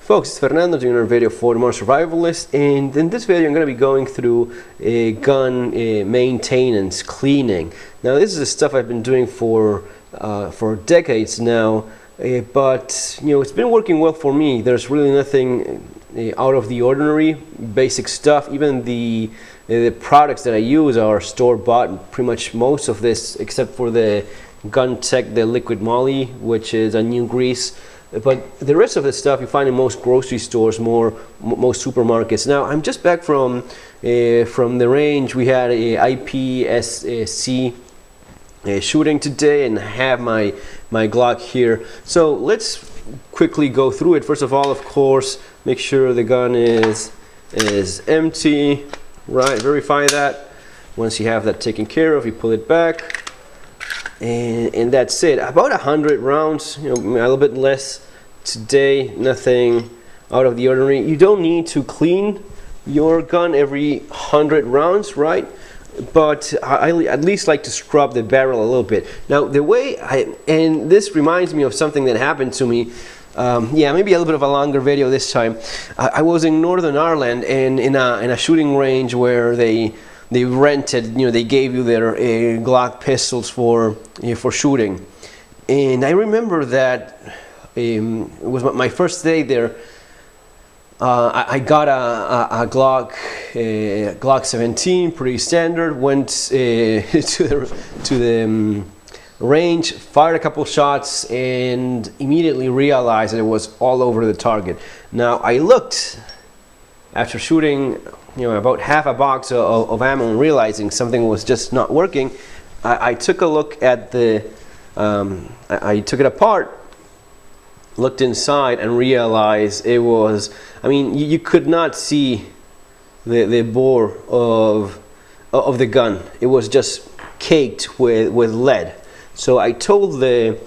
Folks, it's Fernando doing a video for the Modern Survivalist, and in this video I'm going to be going through gun maintenance, cleaning. Now this is the stuff I've been doing for decades now, but you know, it's been working well for me. There's really nothing out of the ordinary, basic stuff. Even the products that I use are store-bought, pretty much most of this, except for the Gun Tech, the liquid moly, which is a new grease. But the rest of the stuff you find in most grocery stores, most supermarkets. Now I'm just back from the range. We had a IPSC shooting today, and I have my Glock here. So let's quickly go through it. First of all, of course, make sure the gun is empty. Right, verify that. Once you have that taken care of, you pull it back. And that's it. About 100 rounds, you know, a little bit less today. Nothing out of the ordinary. You don't need to clean your gun every 100 rounds, right? But I at least like to scrub the barrel a little bit. Now the way and this reminds me of something that happened to me. Yeah, maybe a little bit of a longer video this time. I was in Northern Ireland, and in a shooting range where they rented, you know, they gave you their Glock pistols for shooting. And I remember that it was my first day there. I got a Glock 17, pretty standard. Went to the range, fired a couple shots, and immediately realized that it was all over the target. Now I looked after shooting, you know, about half a box of ammo, and realizing something was just not working. I took a look at the I took it apart, looked inside, and realized it was, I mean, you could not see the bore of the gun. It was just caked with lead. So I told the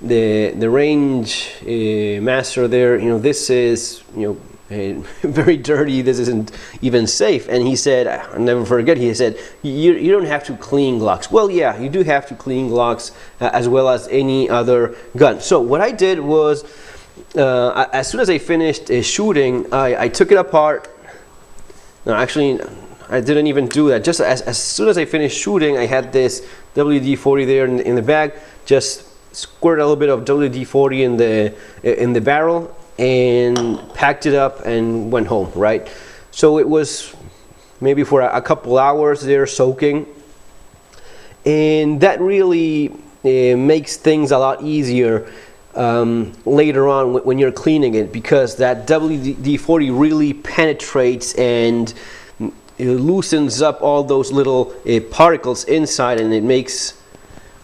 range master there, you know, this is, you know, very dirty, this isn't even safe. And he said, I'll never forget, he said, you don't have to clean Glocks. Well, yeah, you do have to clean Glocks as well as any other gun. So what I did was, as soon as I finished shooting, I took it apart. No, actually, I didn't even do that. Just as soon as I finished shooting, I had this WD-40 there in the bag. Just squirted a little bit of WD-40 in the barrel, and packed it up and went home, right? So it was maybe for a couple hours there soaking, and that really makes things a lot easier later on when you're cleaning it, because that WD-40 really penetrates and it loosens up all those little particles inside, and it makes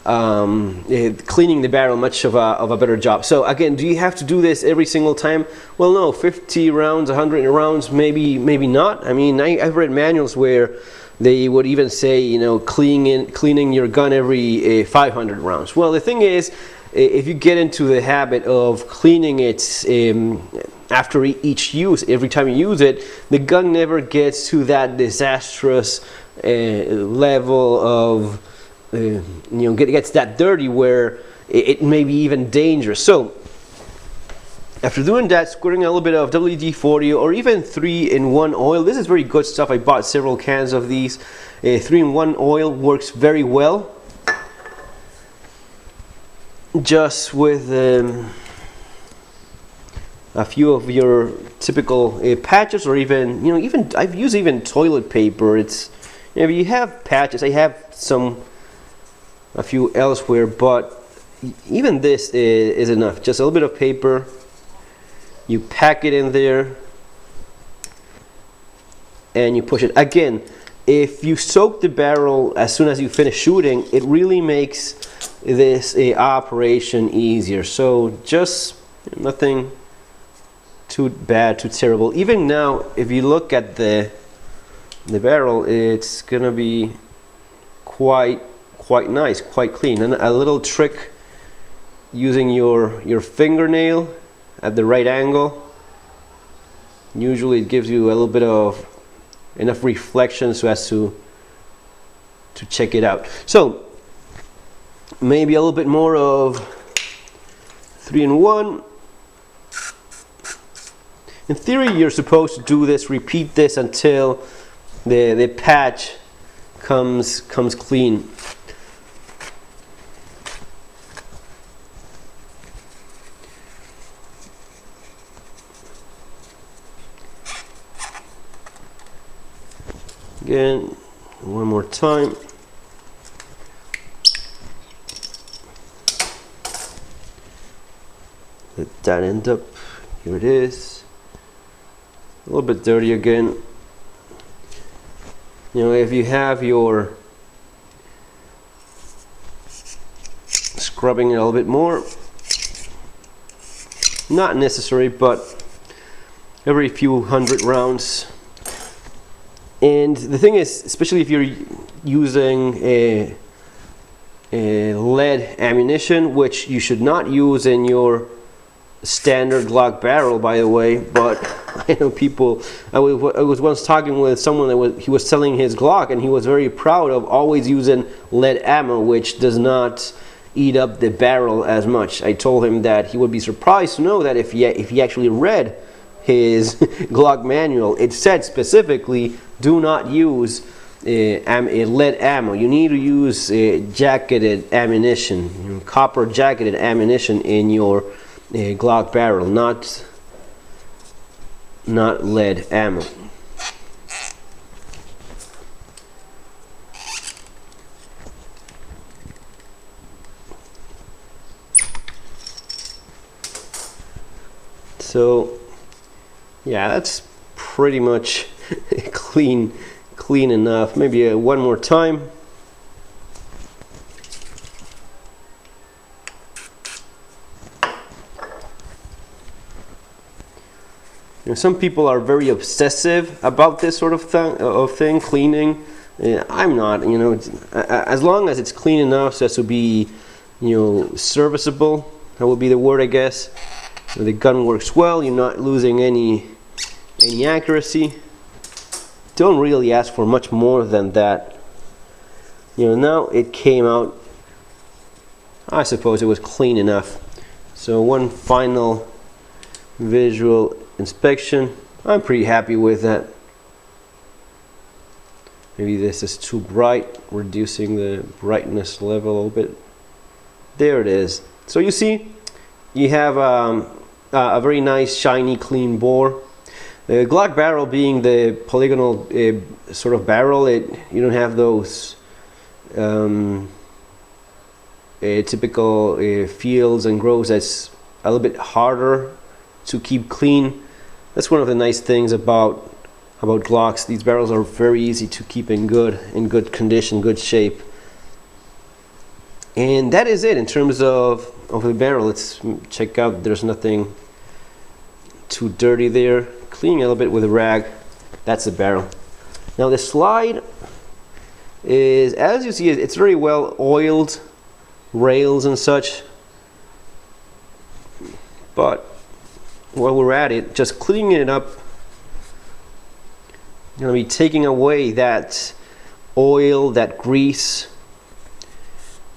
cleaning the barrel much of a better job. So again, do you have to do this every single time? Well, no. 50 rounds, 100 rounds, maybe not. I mean, I've read manuals where they would even say, you know, cleaning your gun every 500 rounds. Well, the thing is, if you get into the habit of cleaning it after each use, every time you use it, the gun never gets to that disastrous level of you know, gets that dirty where it may be even dangerous. So after doing that, squirting a little bit of WD-40 or even 3-in-1 oil. This is very good stuff. I bought several cans of these. 3-in-1 oil works very well. Just with a few of your typical patches, or even, you know, I've used even toilet paper. It's, you know, if you have patches, I have a few elsewhere, but even this is enough. Just a little bit of paper, you pack it in there, and you push it. Again, if you soak the barrel as soon as you finish shooting, it really makes this operation easier. So just nothing too bad, too terrible. Even now, if you look at the barrel, it's gonna be quite nice, quite clean. And a little trick, using your fingernail at the right angle, usually it gives you a little bit of enough reflection so as to check it out. So maybe a little bit more of 3-in-1. In theory, you're supposed to do this, repeat this until the patch comes clean. Again, one more time. Let that end up. Here it is. A little bit dirty again. You know, if you have your scrubbing it a little bit more, not necessary, but every few hundred rounds. And the thing is, especially if you're using a lead ammunition, which you should not use in your standard Glock barrel, by the way, but I know people. I was once talking with someone that he was selling his Glock, and he was very proud of always using lead ammo, which does not eat up the barrel as much. I told him that he would be surprised to know that if he actually read his Glock manual, it said specifically, do not use lead ammo. You need to use jacketed ammunition, copper jacketed ammunition in your Glock barrel, not lead ammo. So yeah, that's pretty much clean enough. Maybe one more time. You know, some people are very obsessive about this sort of thing, cleaning. I'm not. You know, as long as it's clean enough so as to be, you know, serviceable. That would be the word, I guess. So the gun works well. You're not losing any accuracy. Don't really ask for much more than that. You know, now it came out. I suppose it was clean enough. So one final visual inspection. I'm pretty happy with that. Maybe this is too bright, reducing the brightness level a little bit. There it is. So you see, you have a very nice, shiny, clean bore. The Glock barrel being the polygonal sort of barrel, you don't have those typical fields and grooves. That's a little bit harder to keep clean. That's one of the nice things about Glocks. These barrels are very easy to keep in good condition, good shape. And that is it in terms of the barrel. Let's check out. There's nothing too dirty there. Cleaning a little bit with a rag. That's the barrel. Now the slide is, as you see, it's very well oiled, rails and such. But while we're at it, just cleaning it up, I'm going to be taking away that oil, that grease.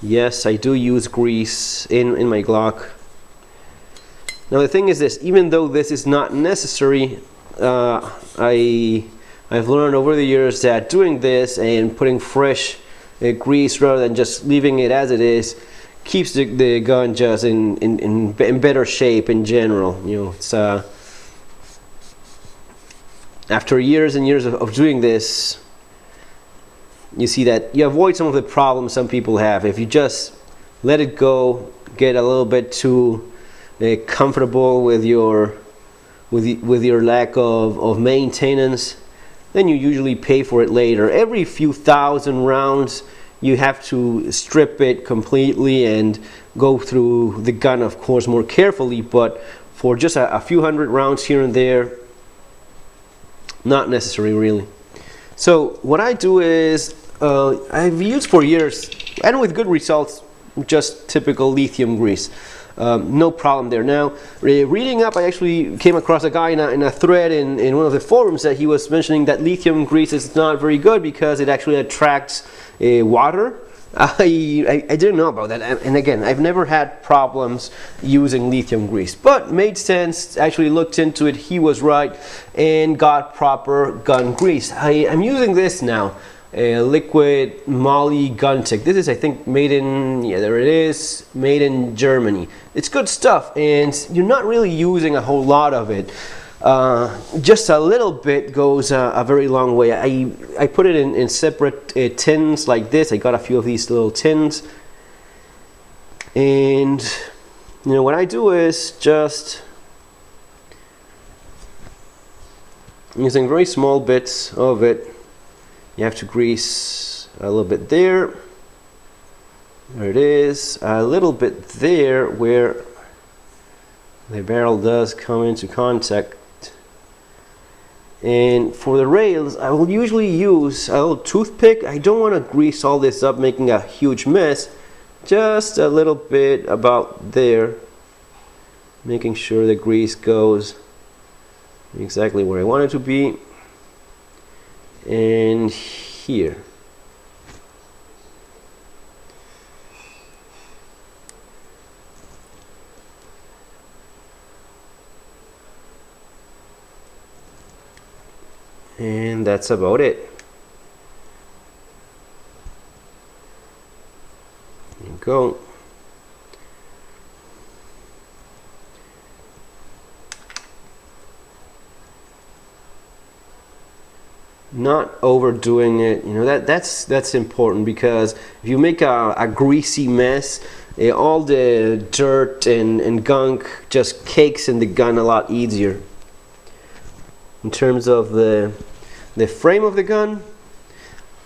Yes, I do use grease in my Glock. Now the thing is this, even though this is not necessary, I've learned over the years that doing this and putting fresh grease rather than just leaving it as it is keeps the gun just in better shape in general. You know, it's after years and years of doing this, you see that you avoid some of the problems some people have. If you just let it go, get a little bit too comfortable with your lack of maintenance, then you usually pay for it later. Every few thousand rounds you have to strip it completely and go through the gun, of course, more carefully, but for just a few hundred rounds here and there, not necessary really. So what I do is I've used for years, and with good results, just typical lithium grease. No problem there. Now, reading up, I actually came across a guy in a thread in one of the forums that he was mentioning that lithium grease is not very good because it actually attracts water I didn't know about that, and again, I've never had problems using lithium grease, but made sense. Actually looked into it, he was right, and got proper gun grease. I'm using this now, a liquid moly gun tech. This is, I think, made in, yeah, there it is, made in Germany. It's good stuff, and you're not really using a whole lot of it. Just a little bit goes a very long way. I put it in separate tins like this. I got a few of these little tins, and you know what I do is just using very small bits of it. You have to grease a little bit there. There it is. A little bit there where the barrel does come into contact. And for the rails, I will usually use a little toothpick. I don't want to grease all this up, making a huge mess. Just a little bit about there, making sure the grease goes exactly where I want it to be. And here. And that's about it. There you go. Not overdoing it, you know, that's important, because if you make a greasy mess, all the dirt and gunk just cakes in the gun a lot easier. In terms of the frame of the gun,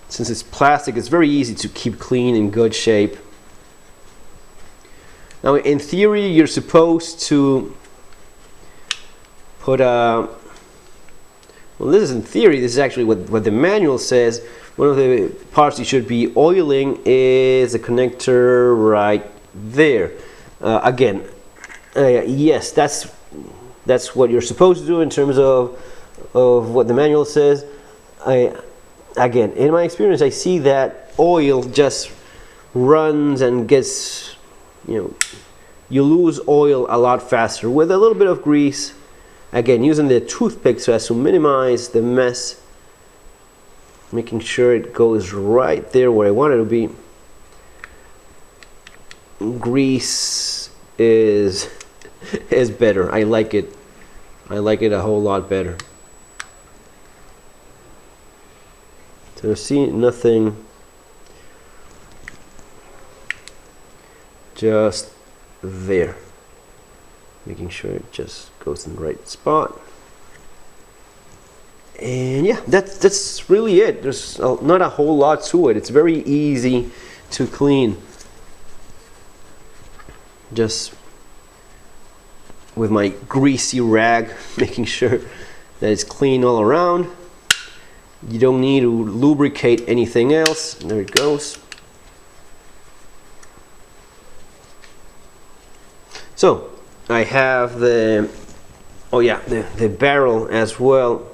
since it's plastic, it's very easy to keep clean in good shape. Now, in theory, you're supposed to put a, well, this is in theory, this is actually what the manual says. One of the parts you should be oiling is the connector right there. Again, yes, that's what you're supposed to do in terms of what the manual says. Again, in my experience, I see that oil just runs and gets, you know, you lose oil a lot faster with a little bit of grease. Again, using the toothpick so as to minimize the mess, making sure it goes right there where I want it to be. Grease is better. I like it. I like it a whole lot better. So see, nothing, just there, making sure it just goes in the right spot. And yeah, that's really it. There's not a whole lot to it. It's very easy to clean, just with my greasy rag, making sure that it's clean all around. You don't need to lubricate anything else. There it goes. So I have the, oh yeah, the barrel as well.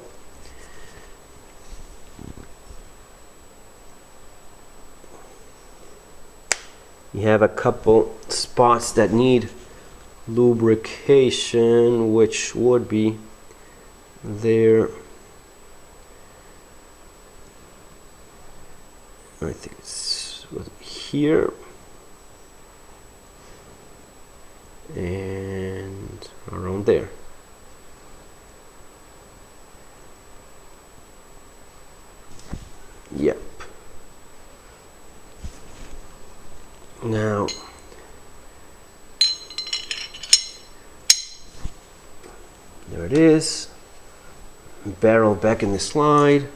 You have a couple spots that need lubrication, which would be there. I think it's here and around there. Yep. Now there it is. Barrel back in the slide.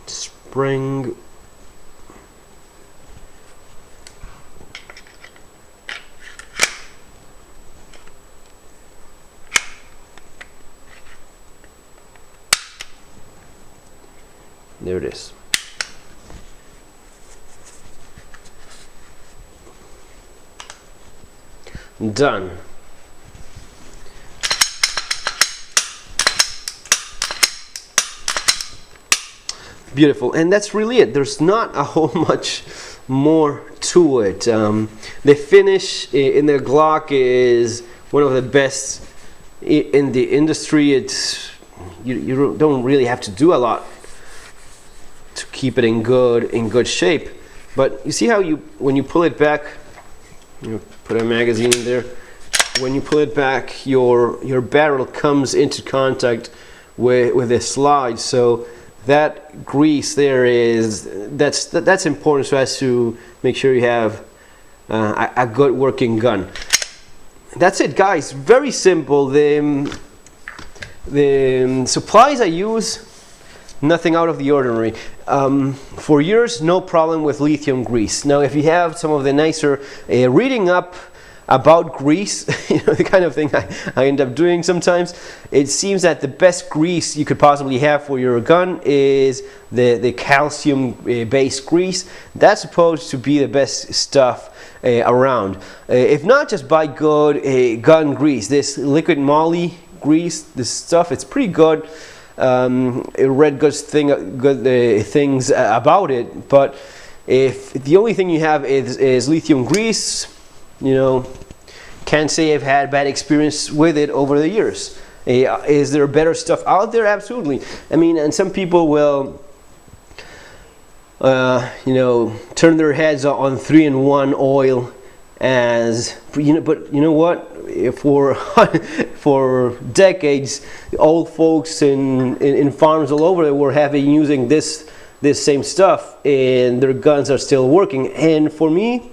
Spring. There it is. Done. Beautiful, and that's really it. There's not a whole much more to it. The finish in the Glock is one of the best in the industry. It's you don't really have to do a lot to keep it in good shape. But you see how when you pull it back, you put a magazine in there. When you pull it back, your barrel comes into contact with the slide. So that grease there that's important, so as to make sure you have a good working gun. That's it, guys. Very simple. The supplies I use, nothing out of the ordinary. For years, no problem with lithium grease. Now, if you have some of the nicer reading up about grease, you know, the kind of thing I end up doing sometimes, it seems that the best grease you could possibly have for your gun is the calcium based grease. That's supposed to be the best stuff around. If not, just buy good gun grease. This liquid moly grease, this stuff, it's pretty good. I read good things about it, but if the only thing you have is lithium grease, you know, can't say I've had bad experience with it over the years. Is there better stuff out there? Absolutely. I mean, and some people will you know, turn their heads on 3-in-1 oil as, you know, but you know what, for decades, old folks in farms all over were using this same stuff, and their guns are still working. And for me,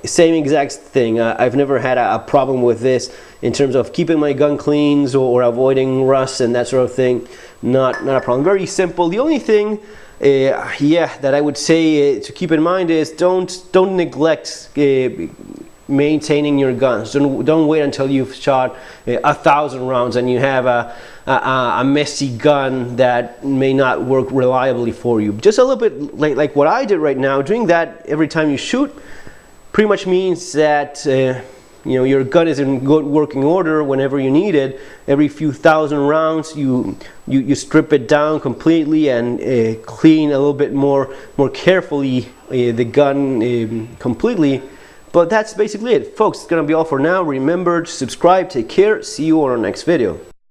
same exact thing. I've never had a problem with this in terms of keeping my gun clean or avoiding rust and that sort of thing. Not a problem. Very simple. The only thing yeah, that I would say to keep in mind is don't neglect maintaining your guns. Don't wait until you've shot 1,000 rounds and you have a messy gun that may not work reliably for you. Just a little bit like what I did right now. Doing that every time you shoot pretty much means that you know, your gun is in good working order whenever you need it. Every few thousand rounds, you strip it down completely and clean a little bit more carefully the gun completely. But that's basically it, folks. It's gonna be all for now. Remember to subscribe. Take care. See you on our next video.